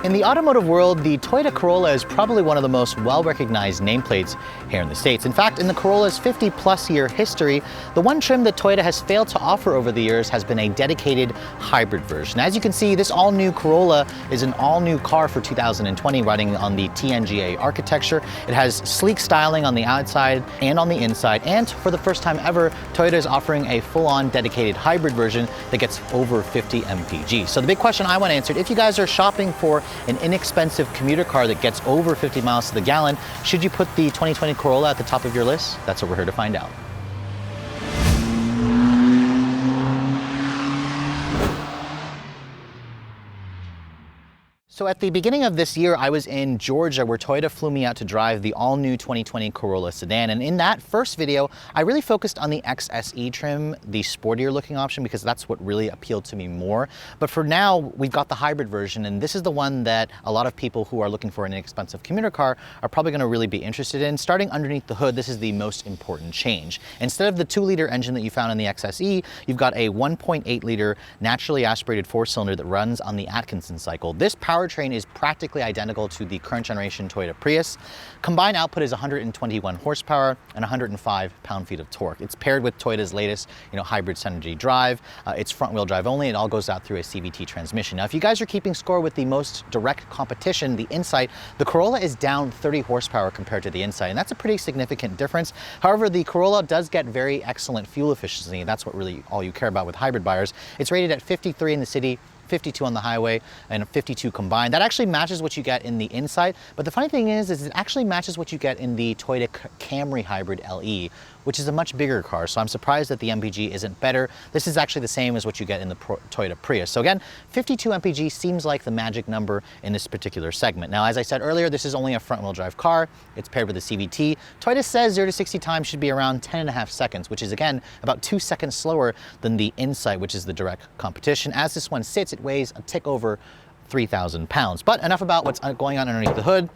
In the automotive world, the Toyota Corolla is probably one of the most well-recognized nameplates here in the States. In fact, in the Corolla's 50-plus year history, the one trim that Toyota has failed to offer over the years has been a dedicated hybrid version. As you can see, this all-new Corolla is an all-new car for 2020 running on the TNGA architecture. It has sleek styling on the outside and on the inside, and for the first time ever, Toyota is offering a full-on dedicated hybrid version that gets over 50 mpg. So the big question I want to answer, if you guys are shopping for an inexpensive commuter car that gets over 50 miles to the gallon, should you put the 2020 Corolla at the top of your list? That's what we're here to find out. So at the beginning of this year, I was in Georgia where Toyota flew me out to drive the all-new 2020 Corolla sedan. And in that first video, I really focused on the XSE trim, the sportier looking option, because that's what really appealed to me more. But for now, we've got the hybrid version, and this is the one that a lot of people who are looking for an inexpensive commuter car are probably going to really be interested in. Starting underneath the hood, this is the most important change. Instead of the 2-liter engine that you found in the XSE, you've got a 1.8-liter naturally aspirated 4-cylinder that runs on the Atkinson cycle. This powertrain is practically identical to the current generation Toyota Prius. Combined output is 121 horsepower and 105 pound-feet of torque. It's paired with Toyota's latest, hybrid Synergy drive. It's front-wheel drive only. It all goes out through a CVT transmission. Now, if you guys are keeping score with the most direct competition, the Insight, the Corolla is down 30 horsepower compared to the Insight, and that's a pretty significant difference. However, the Corolla does get very excellent fuel efficiency. That's what really all you care about with hybrid buyers. It's rated at 53 in the city, 52 on the highway, and 52 combined. That actually matches what you get in the Insight, but the funny thing is it actually matches what you get in the Toyota Camry Hybrid LE, which is a much bigger car, so I'm surprised that the MPG isn't better. This is actually the same as what you get in the Toyota Prius. So again, 52 MPG seems like the magic number in this particular segment. Now, as I said earlier, this is only a front-wheel drive car. It's paired with a CVT. Toyota says 0 to 60 time should be around 10.5 seconds, which is again about 2 seconds slower than the Insight, which is the direct competition. As this one sits, it weighs a tick over 3,000 pounds. But enough about what's going on underneath the hood.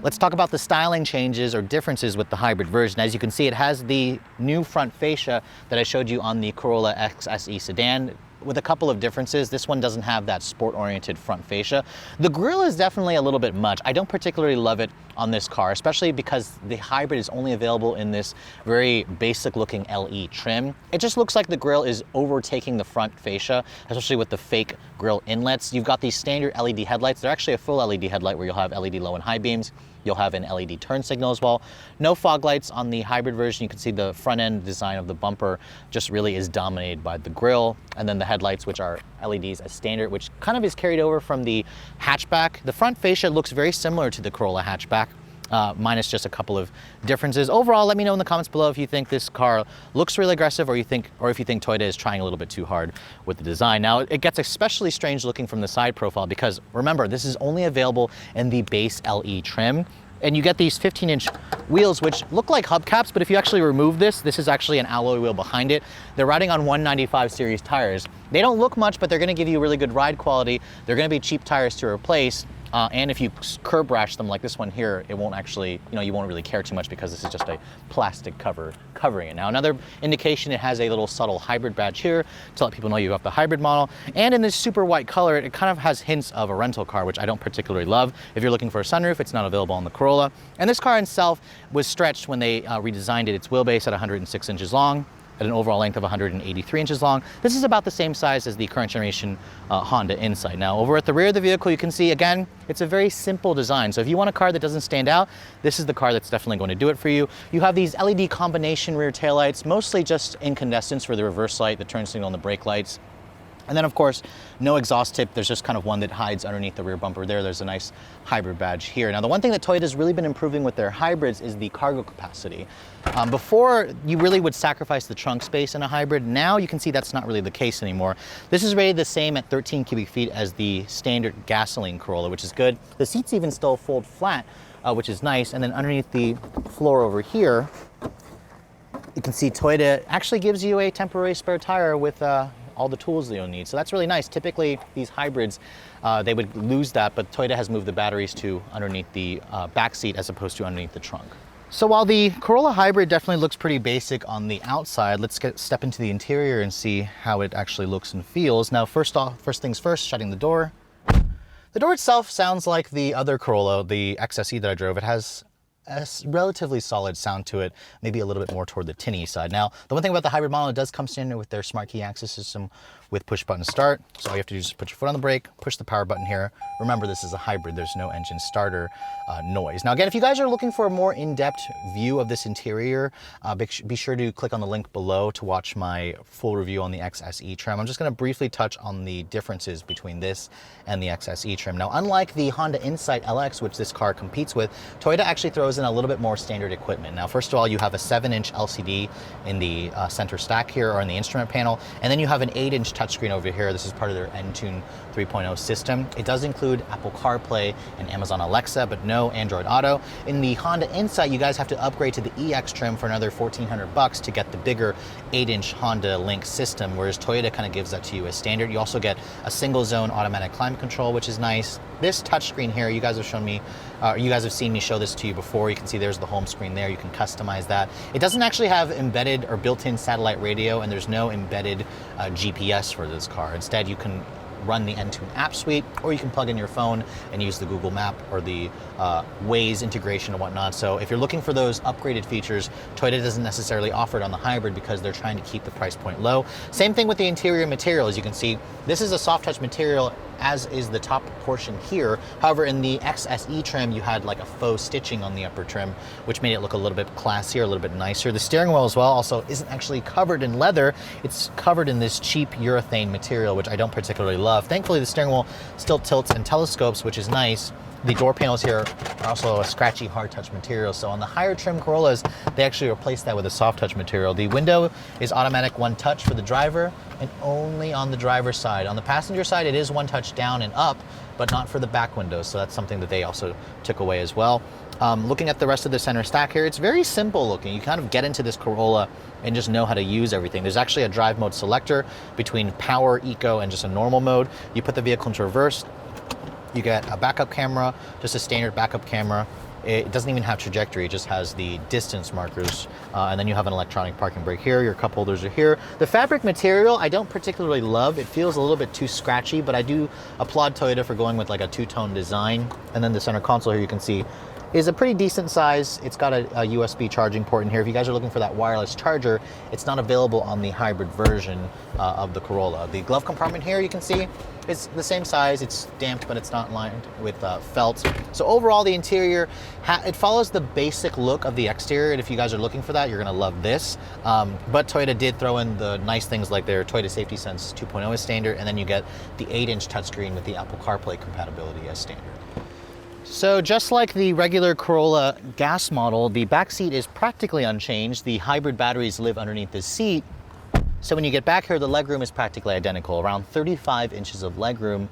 Let's talk about the styling changes or differences with the hybrid version. As you can see, it has the new front fascia that I showed you on the Corolla XSE sedan, with a couple of differences. This one doesn't have that sport-oriented front fascia. The grille is definitely a little bit much. I don't particularly love it on this car, especially because the hybrid is only available in this very basic-looking LE trim. It just looks like the grille is overtaking the front fascia, especially with the fake grille inlets. You've got these standard LED headlights. They're actually a full LED headlight where you'll have LED low and high beams. You'll have an LED turn signal as well. No fog lights on the hybrid version. You can see the front end design of the bumper just really is dominated by the grille, and then the headlights, which are LEDs as standard, which kind of is carried over from the hatchback. The front fascia looks very similar to the Corolla hatchback, minus just a couple of differences. Overall, let me know in the comments below if you think this car looks really aggressive, or if you think Toyota is trying a little bit too hard with the design. Now, it gets especially strange looking from the side profile because remember, this is only available in the base LE trim. And you get these 15-inch wheels, which look like hubcaps, but if you actually remove this is actually an alloy wheel behind it. They're riding on 195 series tires. They don't look much, but they're gonna give you really good ride quality. They're gonna be cheap tires to replace. And if you curb rash them like this one here, it won't actually, you won't really care too much because this is just a plastic cover covering it. Now, another indication, it has a little subtle hybrid badge here to let people know you have the hybrid model. And in this super white color, it kind of has hints of a rental car, which I don't particularly love. If you're looking for a sunroof, it's not available on the Corolla. And this car itself was stretched when they redesigned it. Its wheelbase at 106 inches long, at an overall length of 183 inches long. This is about the same size as the current generation Honda Insight. Now, over at the rear of the vehicle, you can see, again, it's a very simple design. So if you want a car that doesn't stand out, this is the car that's definitely going to do it for you. You have these LED combination rear taillights, mostly just incandescents for the reverse light, the turn signal, and the brake lights. And then, of course, no exhaust tip. There's just kind of one that hides underneath the rear bumper there. There's a nice hybrid badge here. Now, the one thing that Toyota's really been improving with their hybrids is the cargo capacity. Before, you really would sacrifice the trunk space in a hybrid. Now you can see that's not really the case anymore. This is rated the same at 13 cubic feet as the standard gasoline Corolla, which is good. The seats even still fold flat, which is nice. And then underneath the floor over here, you can see Toyota actually gives you a temporary spare tire with all the tools that you'll need. So that's really nice. Typically, these hybrids, they would lose that, but Toyota has moved the batteries to underneath the back seat as opposed to underneath the trunk. So while the Corolla Hybrid definitely looks pretty basic on the outside, let's step into the interior and see how it actually looks and feels. Now, first things first, shutting the door. The door itself sounds like the other Corolla, the XSE that I drove. It has a relatively solid sound to it, maybe a little bit more toward the tinny side. Now, the one thing about the hybrid model, it does come standard with their smart key access system with push button start. So all you have to do is just put your foot on the brake, push the power button here. Remember, this is a hybrid. There's no engine starter noise. Now, again, if you guys are looking for a more in-depth view of this interior, be sure to click on the link below to watch my full review on the XSE trim. I'm just going to briefly touch on the differences between this and the XSE trim. Now, unlike the Honda Insight LX, which this car competes with, Toyota actually throws in a little bit more standard equipment. Now, first of all, you have a 7-inch LCD in the center stack here, or in the instrument panel, and then you have an 8-inch touchscreen over here. This is part of their Entune 3.0 system. It does include Apple CarPlay and Amazon Alexa, but no Android Auto. In the Honda Insight, you guys have to upgrade to the EX trim for another $1,400 to get the bigger 8-inch Honda Link system, whereas Toyota kind of gives that to you as standard. You also get a single zone automatic climate control, which is nice. This touchscreen here, you guys have shown me, you guys have seen me show this to you before. You can see there's the home screen there. You can customize that. It doesn't actually have embedded or built-in satellite radio, and there's no embedded GPS for this car. Instead, you can run the Entune app suite, or you can plug in your phone and use the Google Map or the Waze integration and whatnot. So if you're looking for those upgraded features, Toyota doesn't necessarily offer it on the hybrid because they're trying to keep the price point low. Same thing with the interior material. As you can see, this is a soft touch material, as is the top portion here. However, in the XSE trim, you had like a faux stitching on the upper trim, which made it look a little bit classier, a little bit nicer. The steering wheel as well also isn't actually covered in leather. It's covered in this cheap urethane material, which I don't particularly love. Thankfully, the steering wheel still tilts and telescopes, which is nice. The door panels here are also a scratchy hard touch material. So on the higher trim Corollas, they actually replaced that with a soft touch material. The window is automatic one touch for the driver and only on the driver's side. On the passenger side, it is one touch down and up, but not for the back windows. So that's something that they also took away as well. Looking at the rest of the center stack here, it's very simple looking. You kind of get into this Corolla and just know how to use everything. There's actually a drive mode selector between power, eco, and just a normal mode. You put the vehicle into reverse, you get a backup camera, just a standard backup camera. It doesn't even have trajectory, it just has the distance markers. And then you have an electronic parking brake here, your cup holders are here. The fabric material, I don't particularly love. It feels a little bit too scratchy, but I do applaud Toyota for going with like a two-tone design. And then the center console here, you can see, is a pretty decent size. It's got a USB charging port in here. If you guys are looking for that wireless charger, it's not available on the hybrid version of the Corolla. The glove compartment here, you can see, it's the same size. It's damped, but it's not lined with felt. So overall, the interior, it follows the basic look of the exterior. And if you guys are looking for that, you're gonna love this. But Toyota did throw in the nice things like their Toyota Safety Sense 2.0 as standard, and then you get the 8-inch touchscreen with the Apple CarPlay compatibility as standard. So just like the regular Corolla gas model, the back seat is practically unchanged. The hybrid batteries live underneath the seat. So when you get back here, the legroom is practically identical, around 35 inches of legroom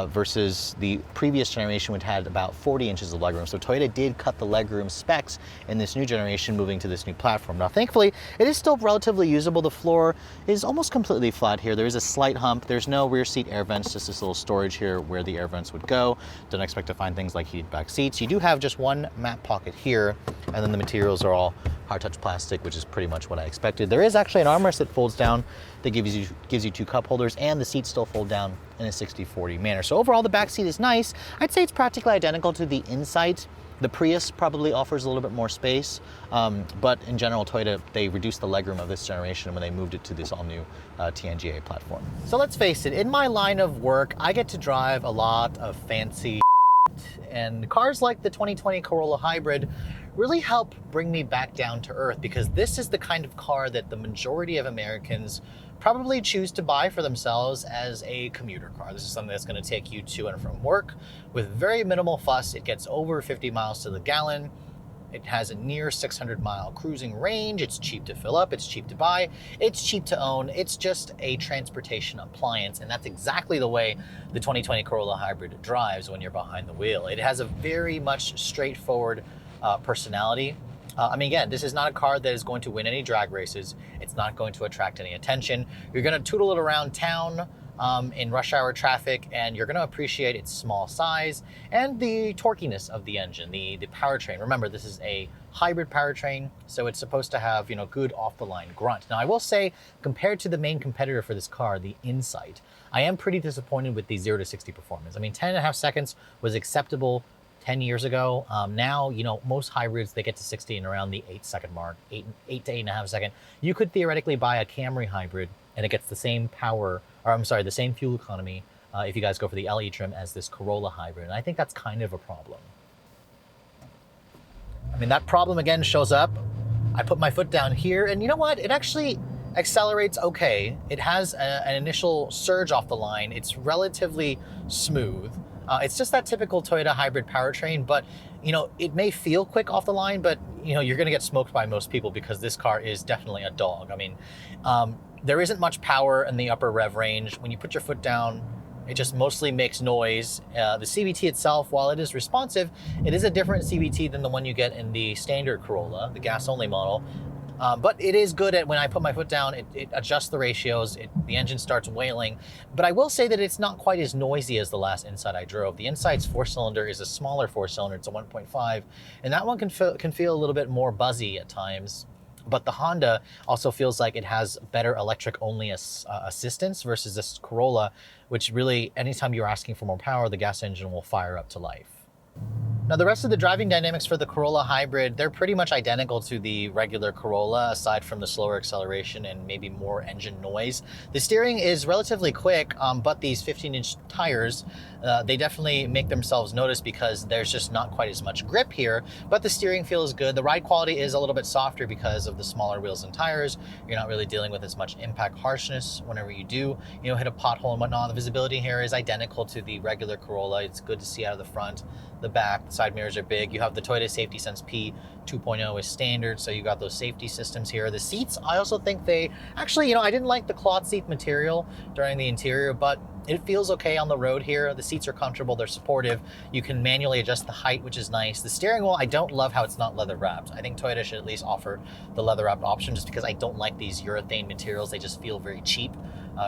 versus the previous generation, which had about 40 inches of legroom. So Toyota did cut the legroom specs in this new generation, moving to this new platform. Now, thankfully, it is still relatively usable. The floor is almost completely flat here. There is a slight hump. There's no rear seat air vents, just this little storage here where the air vents would go. Don't expect to find things like heated back seats. You do have just one mat pocket here, and then the materials are all hard touch plastic, which is pretty much what I expected. There is actually an armrest that folds down that gives you two cup holders, and the seats still fold down in a 60-40 manner. So overall, the back seat is nice. I'd say it's practically identical to the Insight. The Prius probably offers a little bit more space, but in general, Toyota, they reduced the legroom of this generation when they moved it to this all-new TNGA platform. So let's face it, in my line of work, I get to drive a lot of fancy and cars like the 2020 Corolla Hybrid really help bring me back down to earth, because this is the kind of car that the majority of Americans probably choose to buy for themselves as a commuter car. This is something that's going to take you to and from work with very minimal fuss. It gets over 50 miles to the gallon. It has a near 600-mile cruising range. It's cheap to fill up. It's cheap to buy. It's cheap to own. It's just a transportation appliance, and that's exactly the way the 2020 Corolla Hybrid drives when you're behind the wheel. It has a very much straightforward personality. I mean, again, this is not a car that is going to win any drag races. It's not going to attract any attention. You're going to tootle it around town in rush hour traffic, and you're going to appreciate its small size and the torquiness of the engine, the powertrain. Remember, this is a hybrid powertrain, so it's supposed to have, good off-the-line grunt. Now, I will say, compared to the main competitor for this car, the Insight, I am pretty disappointed with the 0 to 60 performance. I mean, 10.5 seconds was acceptable 10 years ago. Now, most hybrids, they get to 60 in around the 8-second mark, 8 to 8.5 second. You could theoretically buy a Camry hybrid and it gets the same the same fuel economy if you guys go for the LE trim as this Corolla hybrid. And I think that's kind of a problem. I mean, that problem again shows up. I put my foot down here, and you know what? It actually accelerates okay. It has an initial surge off the line. It's relatively smooth. It's just that typical Toyota hybrid powertrain, but it may feel quick off the line, but you're gonna get smoked by most people because this car is definitely a dog. I mean, there isn't much power in the upper rev range. When you put your foot down, it just mostly makes noise. The CVT itself, while it is responsive, it is a different CVT than the one you get in the standard Corolla, the gas-only model. But it is good at when I put my foot down, it adjusts the ratios, the engine starts wailing. But I will say that it's not quite as noisy as the last Insight I drove. The Insight's 4-cylinder is a smaller 4-cylinder, it's a 1.5, and that one can feel a little bit more buzzy at times. But the Honda also feels like it has better electric-only assistance versus this Corolla, which really, anytime you're asking for more power, the gas engine will fire up to life. Now, the rest of the driving dynamics for the Corolla hybrid, they're pretty much identical to the regular Corolla, aside from the slower acceleration and maybe more engine noise. The steering is relatively quick, but these 15-inch tires, they definitely make themselves notice because there's just not quite as much grip here, but the steering feels good. The ride quality is a little bit softer because of the smaller wheels and tires. You're not really dealing with as much impact harshness whenever you do, hit a pothole and whatnot. The visibility here is identical to the regular Corolla. It's good to see out of the front, the back. The side mirrors are big. You have the Toyota Safety Sense P 2.0 is standard, so you got those safety systems here. The seats, I also think they actually, I didn't like the cloth seat material during the interior, but it feels okay on the road here. The seats are comfortable, they're supportive. You can manually adjust the height, which is nice. The steering wheel, I don't love how it's not leather wrapped. I think Toyota should at least offer the leather wrapped option, just because I don't like these urethane materials. They just feel very cheap,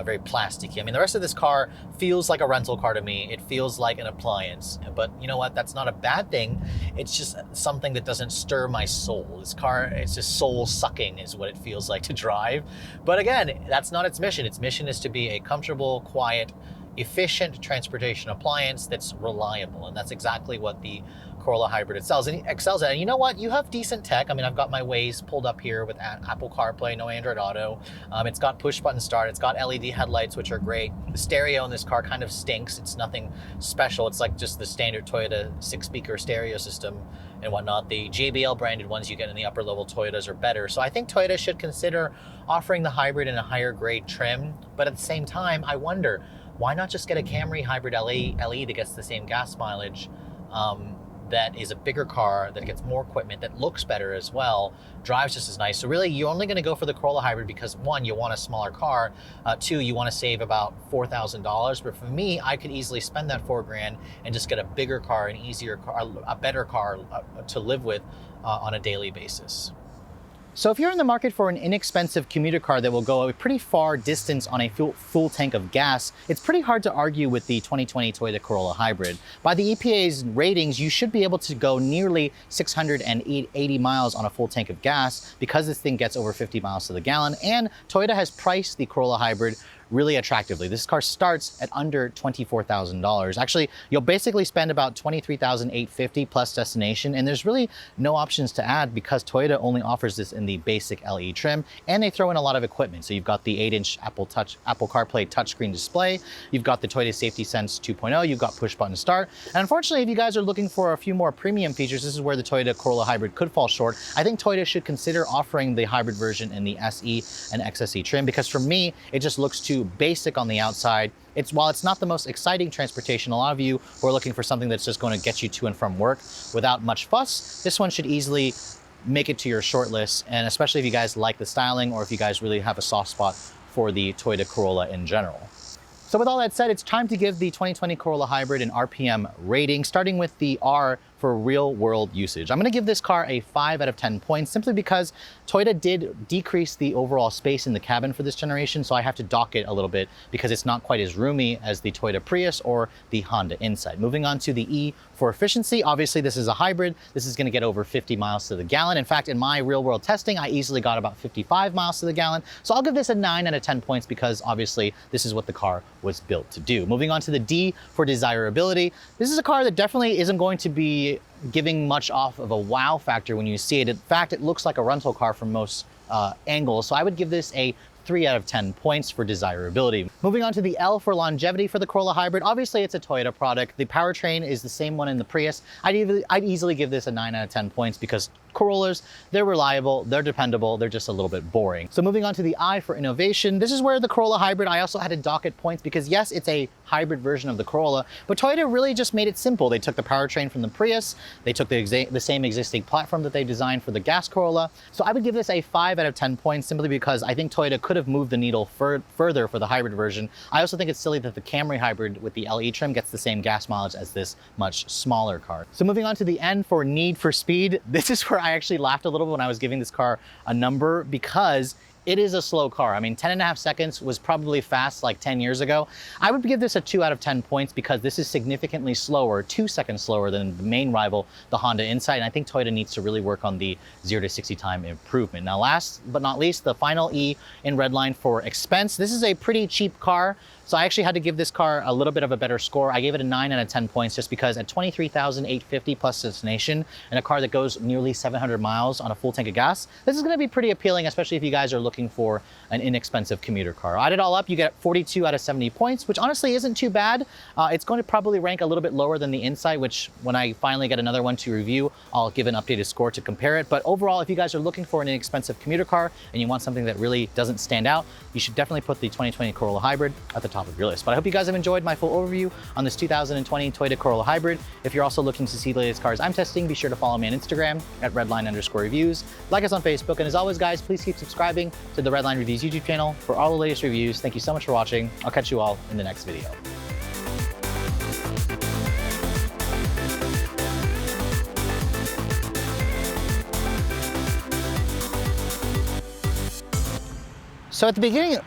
very plasticky. I mean, the rest of this car feels like a rental car to me. It feels like an appliance, but you know what? That's not a bad thing. It's just something that doesn't stir my soul. This car, it's just soul sucking is what it feels like to drive. But again, that's not its mission. Its mission is to be a comfortable, quiet, efficient transportation appliance that's reliable. And that's exactly what the Corolla hybrid excels at. And you know what? You have decent tech. I mean, I've got my Waze pulled up here with Apple CarPlay, no Android Auto. It's got push button start. It's got LED headlights, which are great. The stereo in this car kind of stinks. It's nothing special. It's like just the standard Toyota 6-speaker stereo system and whatnot. The JBL branded ones you get in the upper level Toyotas are better. So I think Toyota should consider offering the hybrid in a higher grade trim. But at the same time, I wonder, why not just get a Camry hybrid LE that gets the same gas mileage, that is a bigger car, that gets more equipment, that looks better as well, drives just as nice. So really, you're only gonna go for the Corolla hybrid because 1, you want a smaller car, 2, you wanna save about $4,000. But for me, I could easily spend that $4,000 and just get a bigger car, an easier car, a better car to live with on a daily basis. So if you're in the market for an inexpensive commuter car that will go a pretty far distance on a full tank of gas, it's pretty hard to argue with the 2020 Toyota Corolla hybrid. By the EPA's ratings, you should be able to go nearly 680 miles on a full tank of gas because this thing gets over 50 miles to the gallon, and Toyota has priced the Corolla hybrid really attractively. This car starts at under $24,000. Actually, you'll basically spend about $23,850 plus destination, and there's really no options to add because Toyota only offers this in the basic LE trim, and they throw in a lot of equipment. So you've got the 8-inch Apple CarPlay touchscreen display, you've got the Toyota Safety Sense 2.0, you've got push button start. And unfortunately, if you guys are looking for a few more premium features, this is where the Toyota Corolla hybrid could fall short. I think Toyota should consider offering the hybrid version in the SE and XSE trim, because for me, it just looks too basic on the outside. While it's not the most exciting transportation, a lot of you who are looking for something that's just going to get you to and from work without much fuss, this one should easily make it to your short list, and especially if you guys like the styling or if you guys really have a soft spot for the Toyota Corolla in general. So with all that said, it's time to give the 2020 Corolla hybrid an RPM rating, starting with the R for real world usage. I'm gonna give this car a 5 out of 10 points simply because Toyota did decrease the overall space in the cabin for this generation, so I have to dock it a little bit because it's not quite as roomy as the Toyota Prius or the Honda Insight. Moving on to the E for efficiency, obviously this is a hybrid. This is gonna get over 50 miles to the gallon. In fact, in my real world testing, I easily got about 55 miles to the gallon. So I'll give this a 9 out of 10 points because obviously this is what the car was built to do. Moving on to the D for desirability. This is a car that definitely isn't going to be giving much off of a wow factor when you see it. In fact, it looks like a rental car from most angles. So I would give this a 3 out of 10 points for desirability. Moving on to the L for longevity for the Corolla Hybrid. Obviously, it's a Toyota product. The powertrain is the same one in the Prius. I'd easily give this a 9 out of 10 points because Corollas, they're reliable, they're dependable, they're just a little bit boring. So moving on to the I for innovation. This is where the Corolla Hybrid, I also had to dock it points because yes, it's a hybrid version of the Corolla, but Toyota really just made it simple. They took the powertrain from the Prius, they took the same existing platform that they designed for the gas Corolla. So I would give this a 5 out of 10 points simply because I think Toyota could have moved the needle further for the hybrid version. I also think it's silly that the Camry hybrid with the LE trim gets the same gas mileage as this much smaller car. So moving on to the N for need for speed. This is where I actually laughed a little when I was giving this car a number because it is a slow car. I mean, 10.5 seconds was probably fast like 10 years ago. I would give this a 2 out of 10 points because this is significantly slower, 2 seconds slower than the main rival, the Honda Insight. And I think Toyota needs to really work on the 0 to 60 time improvement. Now, last but not least, the final E in Redline for expense. This is a pretty cheap car. So I actually had to give this car a little bit of a better score. I gave it a 9 out of 10 points just because at $23,850 plus destination and a car that goes nearly 700 miles on a full tank of gas, this is gonna be pretty appealing, especially if you guys are looking for an inexpensive commuter car. Add it all up, you get 42 out of 70 points, which honestly isn't too bad. It's going to probably rank a little bit lower than the Insight, which when I finally get another one to review, I'll give an updated score to compare it. But overall, if you guys are looking for an inexpensive commuter car and you want something that really doesn't stand out, you should definitely put the 2020 Corolla Hybrid at the top of your list. But I hope you guys have enjoyed my full overview on this 2020 Toyota Corolla Hybrid. If you're also looking to see the latest cars I'm testing, be sure to follow me on Instagram at Redline_reviews. Like us on Facebook, and as always, guys, please keep subscribing to the Redline Reviews YouTube channel for all the latest reviews. Thank you so much for watching. I'll catch you all in the next video. So at the beginning,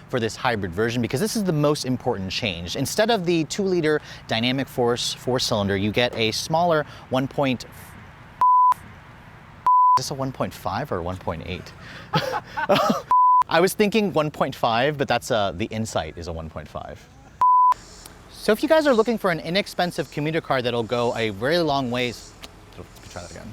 for this hybrid version, because this is the most important change. Instead of the 2-liter dynamic force 4-cylinder, you get a smaller 1. Is this a 1.5 or 1.8? I was thinking 1.5, but that's the Insight is a 1.5. So if you guys are looking for an inexpensive commuter car that'll go a very long ways, let me try that again.